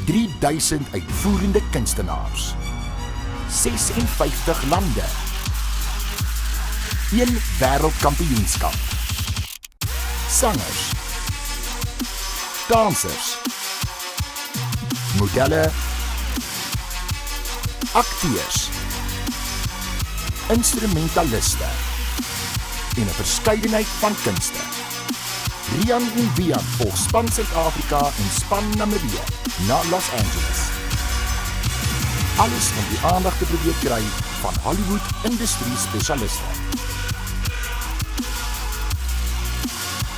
3000 uitvoerende kunstenaars. 56 lande. 1 wêreldkampioenskap. Sangers. Dansers. Modelle. Akteurs. Instrumentaliste. En 'n verskeidenheid van kunste. Rian en Bian volg span Suid-Afrika en span Namibië na Los Angeles. Alles om die aandag te probeer kry van Hollywood industrie spesialiste.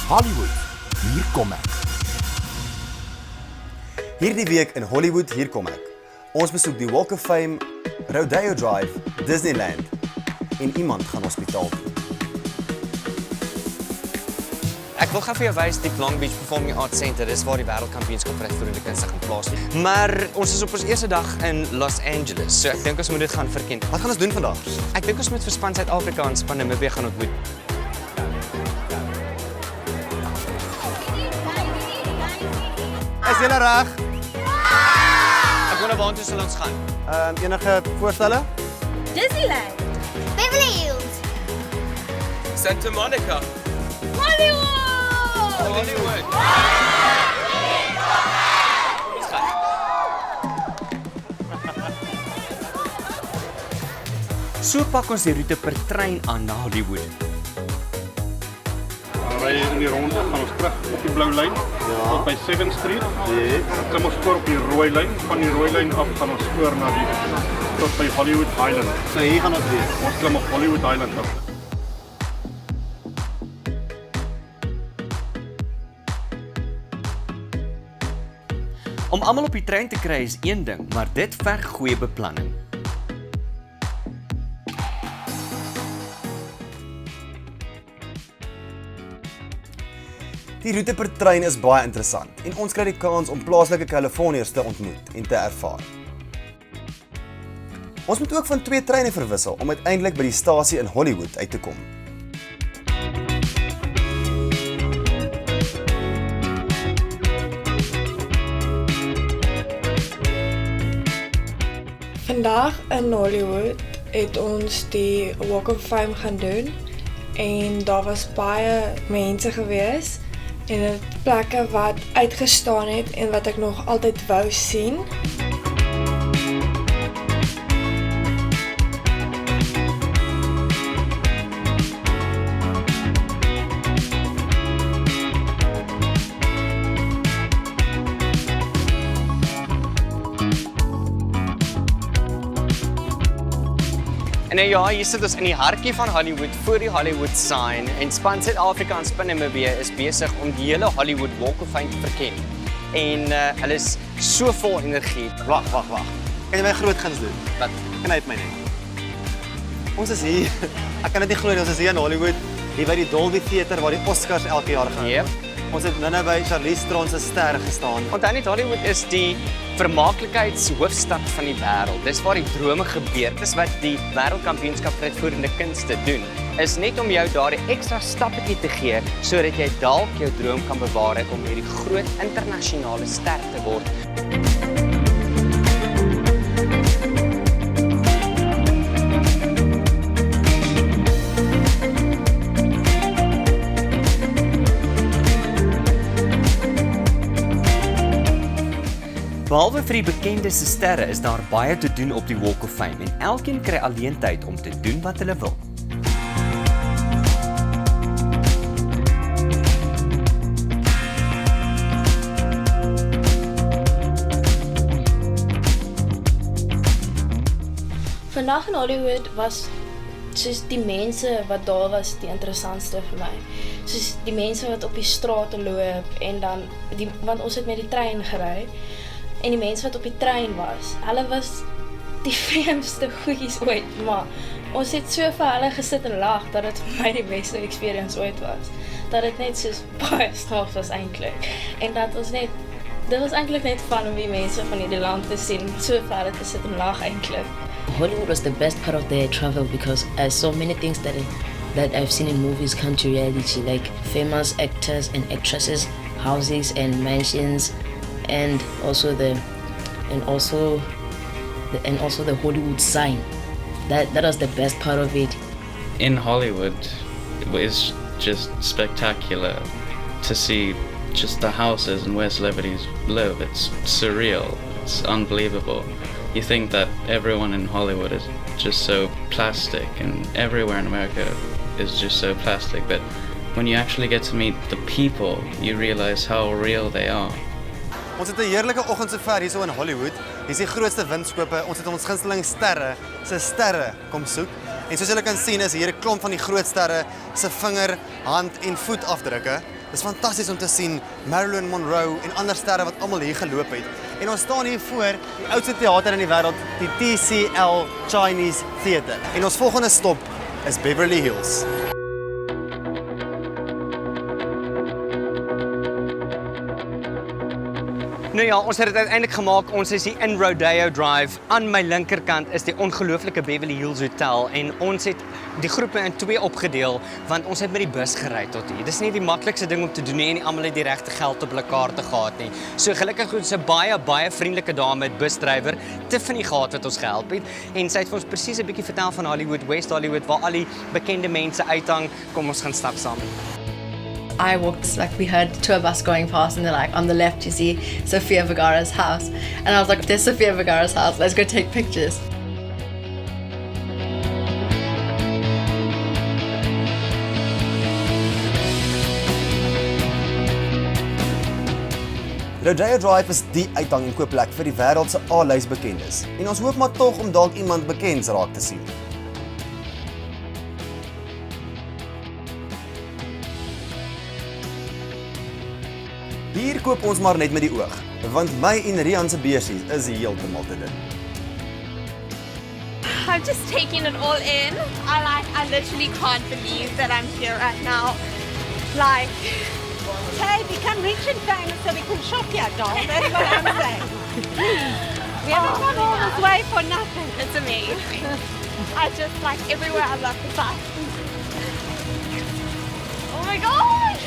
Hollywood, hier kom ek. Hierdie week in Hollywood, hier kom ek. Ons besoek die Walk of Fame, Rodeo Drive, Disneyland en iemand gaan hospitaal toe. Ek wil gou vir jou wys die Long Beach Performing Arts Center, dis waar die wêreldkampioenskap vir uitvoerende kunste gaan plaasvind. Maar ons is op ons eerste dag in Los Angeles, so ek dink ons moet dit gaan verken. Wat gaan ons doen vandag? Ek dink ons moet vir span Suid-Afrika en span Namibië gaan ontmoet. Is julle reg? Ek wonder waartoe sal ons gaan. Enige voorstelle? Disneyland, Beverly Hills, Santa Monica. Hollywood. Hollywood. So pak ons die roete per trein aan na Hollywood. Ry in die ronde, gaan ons terug op die blou lyn, tot by 7th Street. Dan klim ons voor op die rooi lyn, van die rooi lyn af gaan ons voor na die tot by Hollywood Island. So hier gaan ons wees. Ons klim op Hollywood Island af. Om almal op die trein te kry is een ding, maar dit verg goeie beplanning. Die roete per trein is baie interessant en ons kry die kans om plaaslike Californiërs te ontmoet en te ervaar. Ons moet ook van 2 treine verwissel om uiteindelik by die stasie in Hollywood uit te kom. Vandag in Hollywood het ons die Walk of Fame gaan doen en daar was baie mense gewees en dit plekke wat uitgestaan het en wat ek nog altyd wou sien. En nou ja, hier sit ons in die hartjie van Hollywood, voor die Hollywood sign, en span Suid-Afrika en span Namibië is besig om die hele Hollywood Walk of Fame te verken. En hulle is so vol energie. Wag. Kan jy my groot guns doen? Wat? Knyp my net. Ons is hier. Ek kan dit nie glo nie, ons is hier in Hollywood, hier by die Dolby Theater waar die Oscars elke jaar gaan. Yep. Ons het nou by Charlize Theron se ster gestaan. Onthou net, Hollywood is die vermaaklikheidshoofstad van die wêreld. Dis waar die drome gebeur. Dis wat die wêreldkampioenskap vir uitvoerende kunste doen. Is net om jou daardie ekstra stappetjie te gee sodat jy dalk jou droom kan bewaar om hierdie groot internasionale ster te word. Behalwe vir die bekendste sterre is daar baie te doen op die Walk of Fame en elkeen kry alleen tyd om te doen wat hulle wil. Vandag in Hollywood was soos die mense wat daar was die interessantste vir my. Soos die mense wat op die strate loop en dan want ons het met die trein gery. En die mense wat op die trein was, hulle was die vreemdste goeies ooit, maar ons het so vir hulle gesit en lag, dat het vir my die beste experience ooit was. Dat het net soos baie snaaks was eintlik. En dat ons net, dit was eintlik net fun om die mense van hierdie land te sien, so vir hulle te sit en lag eintlik. Hollywood was the best part of the travel because I saw many things that I've seen in movies come to reality, like famous actors and actresses, houses and mansions, and also the and also the Hollywood sign. That was the best part of it. In Hollywood, it's just spectacular to see just the houses and where celebrities live. It's surreal. It's unbelievable. You think that everyone in Hollywood is just so plastic, and everywhere in America is just so plastic, but when you actually get to meet the people, you realize how real they are. Ons het 'n heerlike oggend sover hierso in Hollywood. Hier is die grootste windskope. Ons het ons gunsteling sterre se sterre kom soek. En soos julle kan sien is hier 'n klomp van die groot sterre se vinger, hand en voetafdrukke. Dit is fantasties om te sien Marilyn Monroe en ander sterre wat almal hier geloop het. En ons staan hier voor die oudste teater in die wêreld, die TCL Chinese Theatre. En ons volgende stop is Beverly Hills. Nou ja, ons het dit uiteindelik gemaak. Ons is hier in Rodeo Drive. Aan my linkerkant is die ongelooflike Beverly Hills Hotel en ons het die groepe in twee opgedeel want ons het met die bus gery tot hier. Dis nie die maklikste ding om te doen nie en almal het die regte geld op hulle kaarte gehad nie. So gelukkig ons 'n baie vriendelike dame, busdrywer, Tiffany gehad wat ons gehelp het en sy het vir ons presies 'n bietjie vertel van Hollywood, West Hollywood waar al die bekende mense uithang. Kom ons gaan stap saam. I walked, like we heard tour bus going past and they're like, on the left you see Sofia Vergara's house. And I was like, there's Sofia Vergara's house, let's go take pictures. Rodeo Drive is die uithang en koopplek vir die wêreld se A-lys bekendes. En ons hoop maar tog om dalk iemand bekends raak te sien. Hier koop ons maar net met die oog, want my en Rian se beursie is heeltemal te dun. I'm just taking it all in. I literally can't believe that I'm here right now. Like, Hey, become rich and famous so we can shop here, doll. That's what I'm saying. We haven't come all this way for nothing. it's amazing. I just like everywhere I love the sight. Oh my gosh!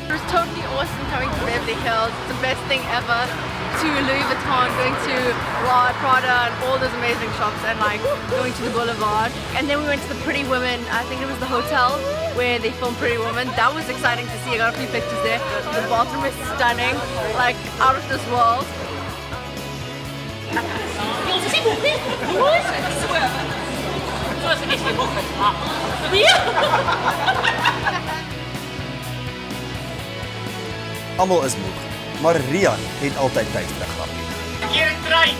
It was totally awesome coming to Beverly Hills. It's the best thing ever. To Louis Vuitton, going to Prada and all those amazing shops and like going to the Boulevard. And then we went to the Pretty Women, I think it was the hotel where they filmed Pretty Women. That was exciting to see. I got a few pictures there. The bathroom is stunning, like out of this world. Almal is moeg, maar Rian het altyd tyd vir 'n grapie. Hier 'n trein.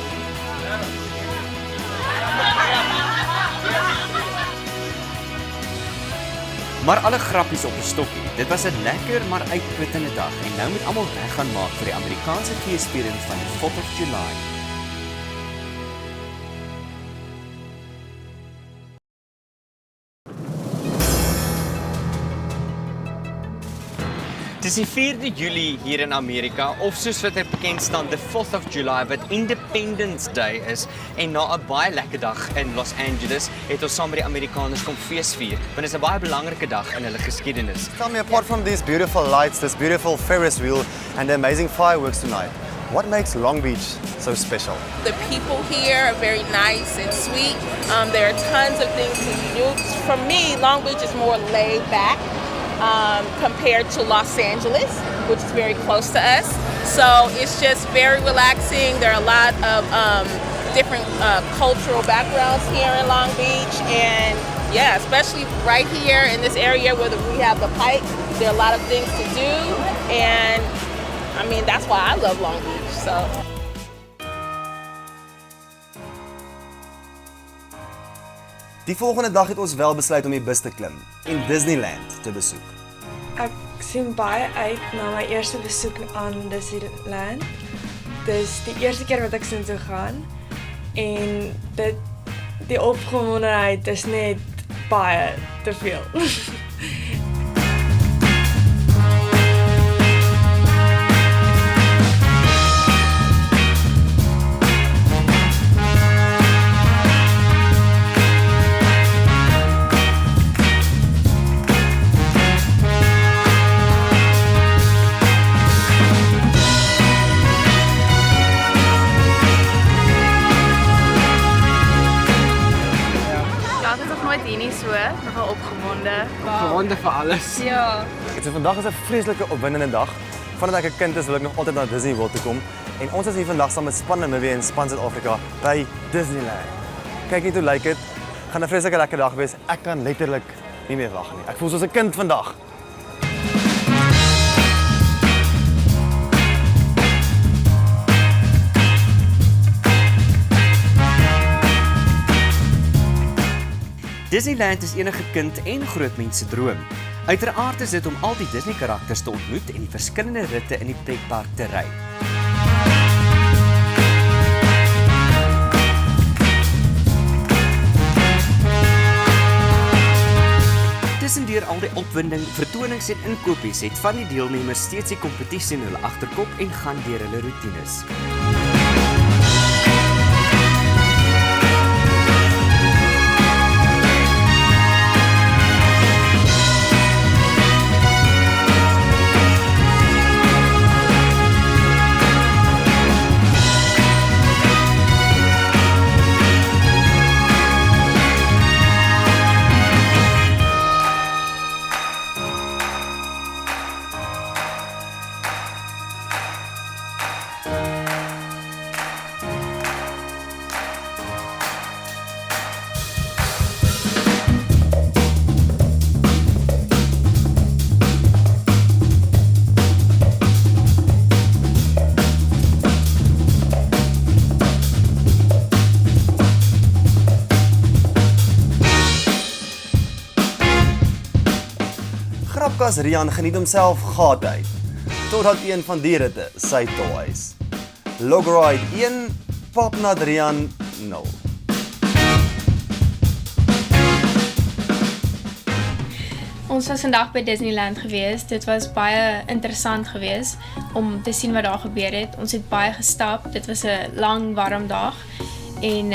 Maar alle grappies op 'n stokkie. Dit was 'n lekker maar uitputtende dag en nou moet almal reg gaan maak vir die Amerikaanse feesviering van die 4th of July. Dis die 4de Julie hier in Amerika of soos wat dit bekend staan, the 4th of July wat Independence Day is en na 'n baie lekker dag in Los Angeles het ons saam met die Amerikaners kom feesvier want dit is 'n baie belangrike dag in hulle geskiedenis. Tell me, apart from these beautiful lights, this beautiful Ferris wheel and the amazing fireworks tonight, what makes Long Beach so special? The people here are very nice and sweet. There are tons of things to do. For me, Long Beach is more laid back compared to Los Angeles, which is very close to us. So it's just very relaxing. There are a lot of different cultural backgrounds here in Long Beach. And yeah, especially right here in this area where we have the Pike, there are a lot of things to do. And I mean, that's why I love Long Beach. So. Die volgende dag het ons wel besluit om die bus te klim en Disneyland te besoek. Ek sien baie uit na my eerste besoek aan Disneyland. Dis die eerste keer wat ek sin toe gaan en die opgewondenheid is net baie te veel. Ja, ek was nog nooit hier nie so, nogal opgewonde. Opgewonde vir alles. Ja. So vandag is 'n vreeslike opwindende dag. Vandat ek 'n kind is, wil ek nog altyd na Disney World toe kom. En ons is hier vandag saam met Span Namibia en Span Suid-Afrika by Disneyland. Kyk net hoe lyk dit. Gaan 'n vreeslike lekker dag wees. Ek kan letterlik nie meer wag nie. Ek voel soos 'n kind vandag. Disneyland is enige kind en groot mens se droom. Uiteraard is dit om al die Disney-karakters te ontmoet en die verskillende ritte in die pretpark te ry. Tussendeur al die opwinding, vertonings en inkopies het van die deelnemers steeds die kompetisie in hulle agterkop en gaan deur hulle roetines. Grapkas Rian geniet homself gat uit. Totdat een van die ritte sy toys. Logride 1, Popnut Rian 0. Ons was vandag by Disneyland gewees. Dit was baie interessant gewees om te sien wat daar gebeur het. Ons het baie gestap. Dit was 'n lang warm dag en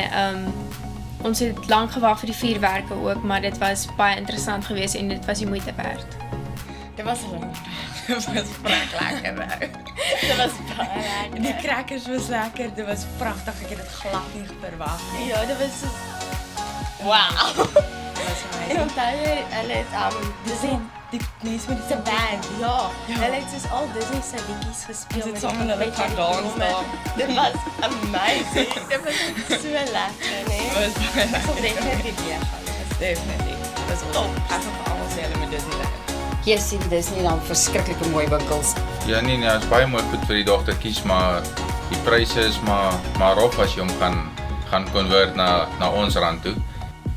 ons het lank gewag vir die vuurwerke ook, maar dit was baie interessant gewees en dit was die moeite werd. Dit was lekker. Dit was lekker. Dit was baie lekker. Die crackers was lekker. Dit was pragtig. Ek het dit glad nie verwag nie. Ja, dit was so... Wow. En onthou jy, hulle het die mense met die band, ja. Hulle het soos al Disney se liedjies gespeel. Ons het saam met hulle gaan dans daar. Dit was amazing. Dit was so lekker, nee. Dit was baie lekker. Ek sal definitief weer gaan. Definitief. Dit was top. Ek het almal sê hulle met Disneyland. Jy sien Disneyland verskriklike mooi winkels. Ja nee, is baie mooi goed vir die dogtertjies, maar die pryse is maar rof as jy hom gaan convert na ons rand toe.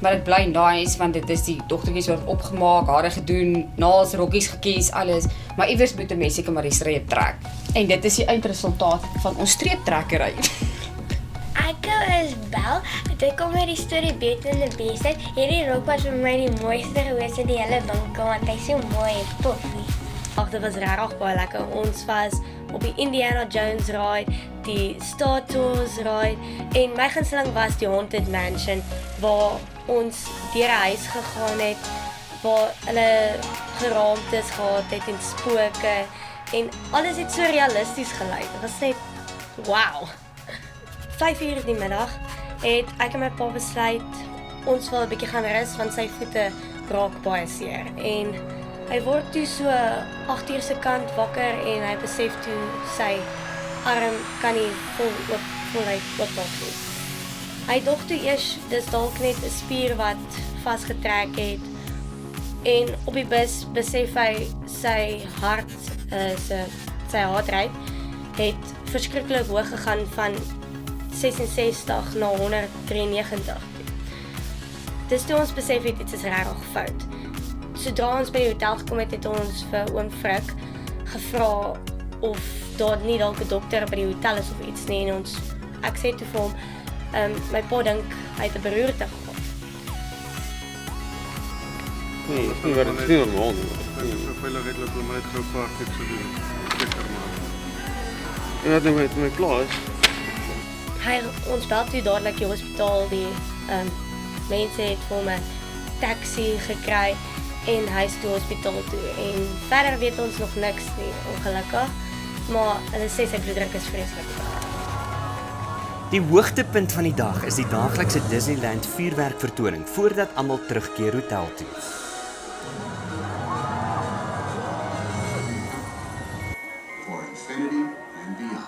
Maar dit bly nice want dit is die dogtertjies word opgemaak, hare gedoen, naels, rokkies gekies, alles. Maar iewers moet 'n mens seker maar die streep trek. En dit is die eindresultaat van ons streeptrekkery. Ek is Bel. Dit kom met die storie Beauty and the Beast uit. Hierdie rok was vir my die mooiste gewees in die hele winkel want hy's so mooi en toffie. Ag, dit was regtig baie lekker. Ons was op die Indiana Jones ride, die Star Tours ride en my gunsteling was die Haunted Mansion waar ons deur 'n huis gegaan het waar hulle geraamtes gehad het en spooke en alles het so realisties gelyk. Dit was net wow. 5:00 in die middag het ek en my pa besluit ons wil 'n bietjie gaan rus want sy voete raak baie seer en hy word toe so 8:00 se kant wakker en hy besef toe sy arm kan nie voluit oopmaak nie. Hy dog toe eers dis dalk net 'n spier wat vasgetrek het en op die bus besef hy sy hart sy hartrate het verskriklik hoog gegaan van 66 na 193. Dis toe ons besef het dit is regtig fout. Sodra ons by die hotel gekom het, het ons vir oom Frik gevra of daar nie dalk 'n dokter by die hotel is of iets nie en ek sê toe vir hom my pa dink hy het 'n beroerte gehad. Nee, dit is nie normaal nie. Vir veiligheid loop hulle net gou paar keer so doen. Seker maar. En wat net met klaar is. Ons bel toe dadelik die hospitaal, die mense het vir hom 'n taxi gekry en huis toe hospitaal toe en verder weet ons nog niks nie, ongelukkig, maar hulle sê sy bloeddruk is vreeslik. Die hoogtepunt van die dag is die daaglikse Disneyland vuurwerkvertoning voordat almal terugkeer hotel toe. For infinity and beyond.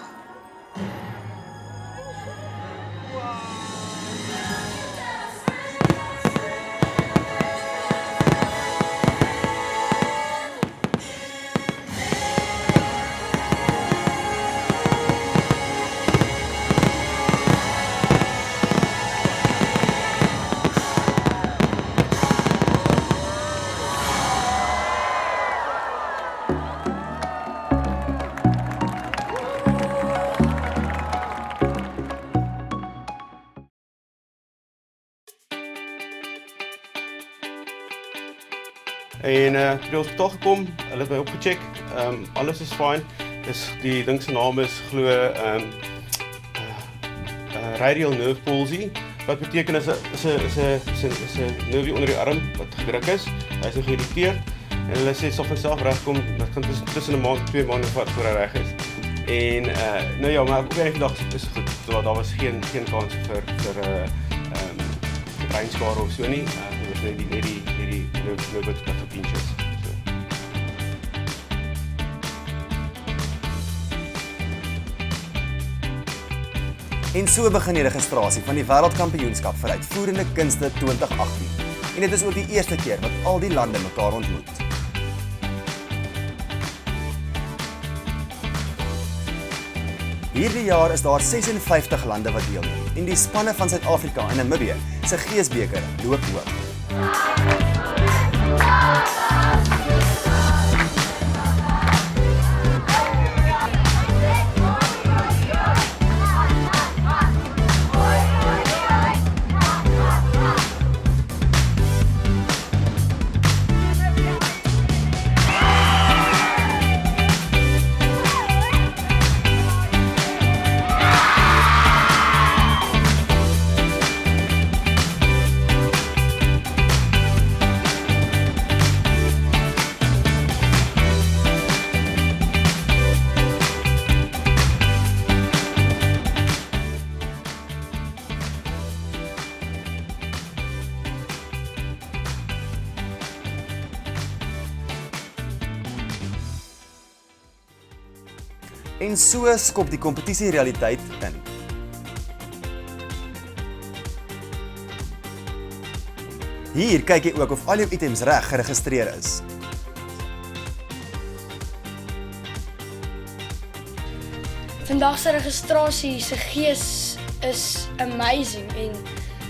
En toe die hospitaal gekom, hulle het my opgecheck, alles is fyn. Die ding se naam is glo radial nerve palsy, wat beteken is 'n nervie onder die arm wat gedruk is. Hy is nog geïrriteerd en hulle sê sal van self regkom, dit gaan tussen 'n maand, 2 maande vat voor hy reg is. En nou ja, maar op die dag is goed. So daar was geen kans vir breinskade of so nie. Dit was net die nerve wat op inches. En so begin die registrasie van die Wêreldkampioenskap vir Uitvoerende Kunste 2018. En dit is ook die eerste keer wat al die lande mekaar ontmoet. Hierdie jaar is daar 56 lande wat deelneem en die spanne van Suid-Afrika en Namibië se geesbeker loop hoog. En so skop die kompetisie realiteit in. Hier kyk jy ook of al jou items reg geregistreer is. Vandag se registrasie se gees is amazing en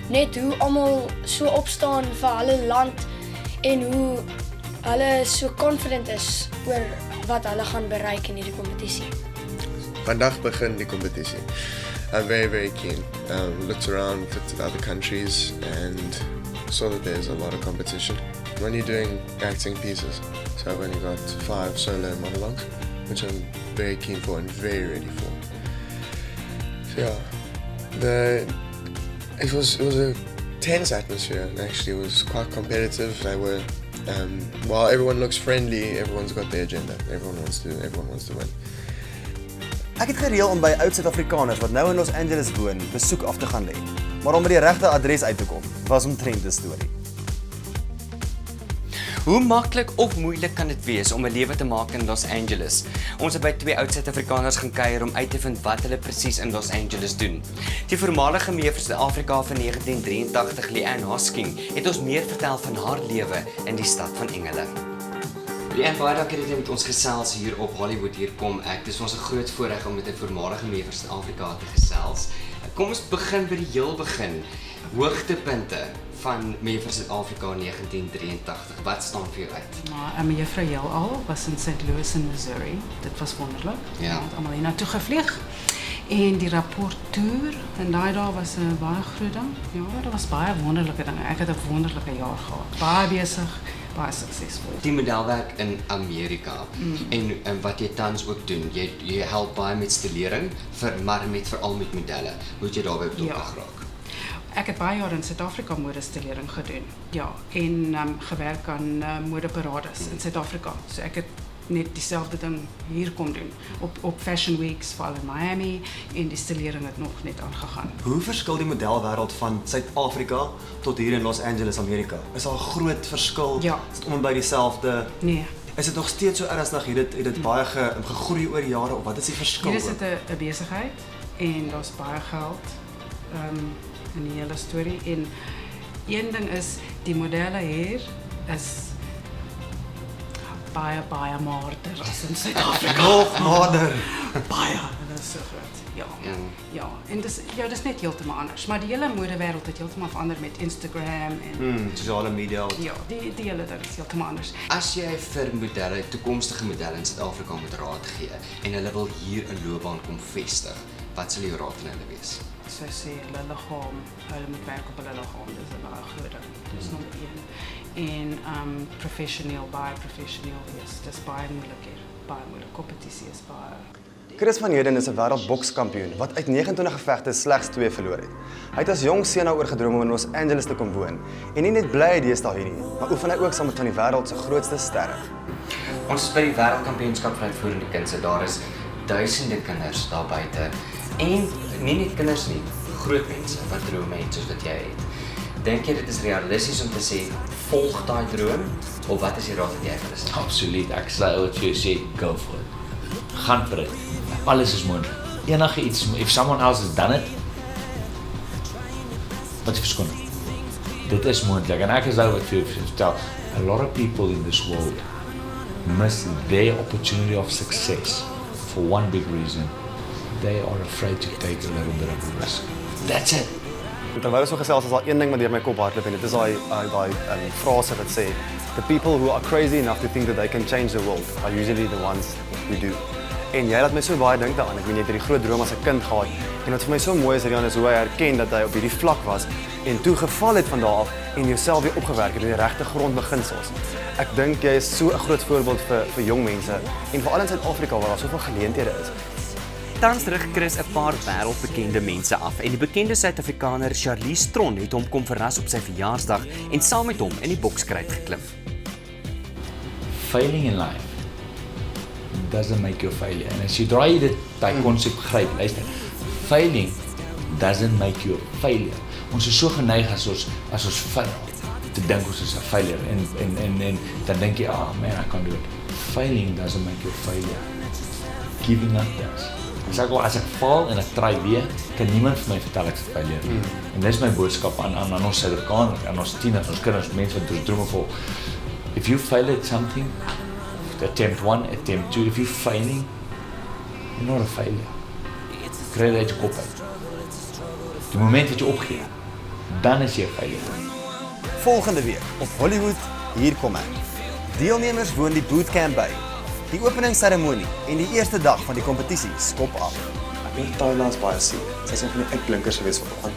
net hoe almal so opstaan vir hulle land en hoe hulle so confident is oor wat hulle gaan bereik in hierdie kompetisie. Vandag begin die kompetisie. I'm very keen. Looked around, looked at other countries and saw that there's a lot of competition. When you're doing acting pieces, so I've only got 5 solo monologues, which I'm very keen for and very ready for. So yeah, it was a tense atmosphere and actually it was quite competitive. They were while everyone looks friendly, everyone's got their agenda. Everyone wants to win. Ek het gereël om by oud Suid-Afrikaners wat nou in Los Angeles woon, besoek af te gaan lê. Maar om by die regte adres uit te kom, was omtrent 'n storie. Hoe maklik of moeilik kan dit wees om 'n lewe te maak in Los Angeles? Ons het by 2 oud Suid-Afrikaners gaan kuier om uit te vind wat hulle presies in Los Angeles doen. Die voormalige mee vir Suid-Afrika van 1983, Leanne Hosking, het ons meer vertel van haar lewe in die stad van Engele. Leanne, baie dankie dat jy met ons gesels hier op Hollywood hier kom. Dis ons 'n groot voorreg om met 'n voormalige mee vir Suid-Afrika te gesels. Kom ons begin by die heel begin. Hoogtepunte van Mevrou Suid-Afrika 1983. Wat staan vir jou uit? Maar Mevrou Heelal was in St. Louis in Missouri. Dit was wonderlik. Ja. Ons het almal hiernatoe gevlieg. En die rapporteur en daai daar was 'n baie groot ding. Ja, dit was baie wonderlike dinge. Ek het 'n wonderlike jaar gehad. Baie besig, baie suksesvol. Die modelwerk in Amerika en wat jy tans ook doen. Jy help baie met stilering, maar veral met modelle. Hoe het jy daarbey betrokke geraak? Ek het baie jaar in Suid-Afrika modestilering gedoen. Ja, en gewerk aan modeparades in Suid-Afrika. So ek het net dieselfde ding hier kom doen. Op Fashion Weeks, veral in Miami, en die stilering het nog net aangegaan. Hoe verskil die modelwêreld van Suid-Afrika tot hier in Los Angeles, Amerika? Is daar 'n groot verskil? Ja. Is dit om en by dieselfde? Nee. Is dit nog steeds so ernstig? Het dit baie gegroei oor die jare of wat is die verskil? Hier is dit 'n besigheid en daar's baie geld in die hele storie. En een ding is, die modelle hier is baie maarder as in Suid-Afrika. Nog maarder. Baie, hulle is so groot. Ja, en dis net heeltemal anders. Maar die hele modewêreld het heeltemal verander met Instagram en sosiale media. Ja, die hele ding is heeltemal anders. As jy vir modelle, toekomstige modelle in Suid-Afrika moet raad gee en hulle wil hier 'n loopbaan kom vestig, wat sal jou raad aan hulle wees? So sê hulle liggaam, hulle moet werk op hulle liggaam, dis 'n baie groot ding. Dis nommer 1. En professioneel wees, dis baie moeilik hier. Baie moeilik. Kompetisie is baie. Chris van Heerden is 'n wêreldbokskampioen wat uit 29 gevegte slegs 2 verloor het. Hy het as jong seun daaroor gedroom om in Los Angeles te kom woon en nie net bly hy deesdae hier nie, maar oefen hy ook saam met van die wêreld se grootste sterre. Ons is by die wêreldkampioenskap vir uitvoerende kunste. Daar is duisende kinders daar buite en nie net kinders nie, groot mense wat drome het soos wat jy het. Dink jy dit is realisties om te sê volg daai droom of wat is die raad wat jy vir hulle sê? Absoluut. Ek sal vir jou sê go for it. Gaan vir dit. Alles is moontlik. Enige iets, if someone else has done it, wat is verskoning? Dit is moontlik. En ek is daar wat vir jou vertel. A lot of people in this world miss their opportunity of success for one big reason. They are afraid to take a little bit of a risk. That's it. Terwyl so gesels is daar een ding wat deur my kop hardloop en dit is daai frase wat sê the people who are crazy enough to think that they can change the world are usually the ones who do. En jy laat my so baie dink daaraan. Ek weet jy het hierdie groot droom as 'n kind gehad en wat vir my so mooi is Rian is hoe hy erken dat hy op hierdie vlak was en toe geval het van daar af en jouself weer opgewerk het in die regte grondbeginsels. Ek dink jy is so 'n groot voorbeeld vir jong mense en veral in Suid-Afrika waar daar soveel geleenthede is. Tans rig Chris 'n paar wêreldbekende mense af en die bekende Suid-Afrikaner Charlize Tron het hom kom verras op sy verjaarsdag en saam met hom in die bokskruit geklim. Failing in life doesn't make you a failure. En as jy draai dit by konsep gryp, luister. Failing doesn't make you a failure. Ons is so geneig as ons fail te dink ons is 'n failure en dan dink jy, oh man, I can't do it. Failing doesn't make you a failure. Giving up does. As ek val en ek try weer, kan niemand vir my vertel ek is 'n failure nie. En dis my boodskap aan ons Suid-Afrikaners, aan ons tieners, ons kinders, mense wat ons drome volg. If you fail at something, attempt 1, attempt 2, if you're failing, you're not a failure. Kry dit uit jou kop uit. Die moment wat jy opgee, dan is jy 'n failure. Volgende week op Hollywood, hier kom ek. Deelnemers woon die bootcamp by. Die openingsseremonie en die eerste dag van die kompetisie skop af. Ek weet Tyler is baie seker. Sy is een van die uitblinkers gewees vanoggend.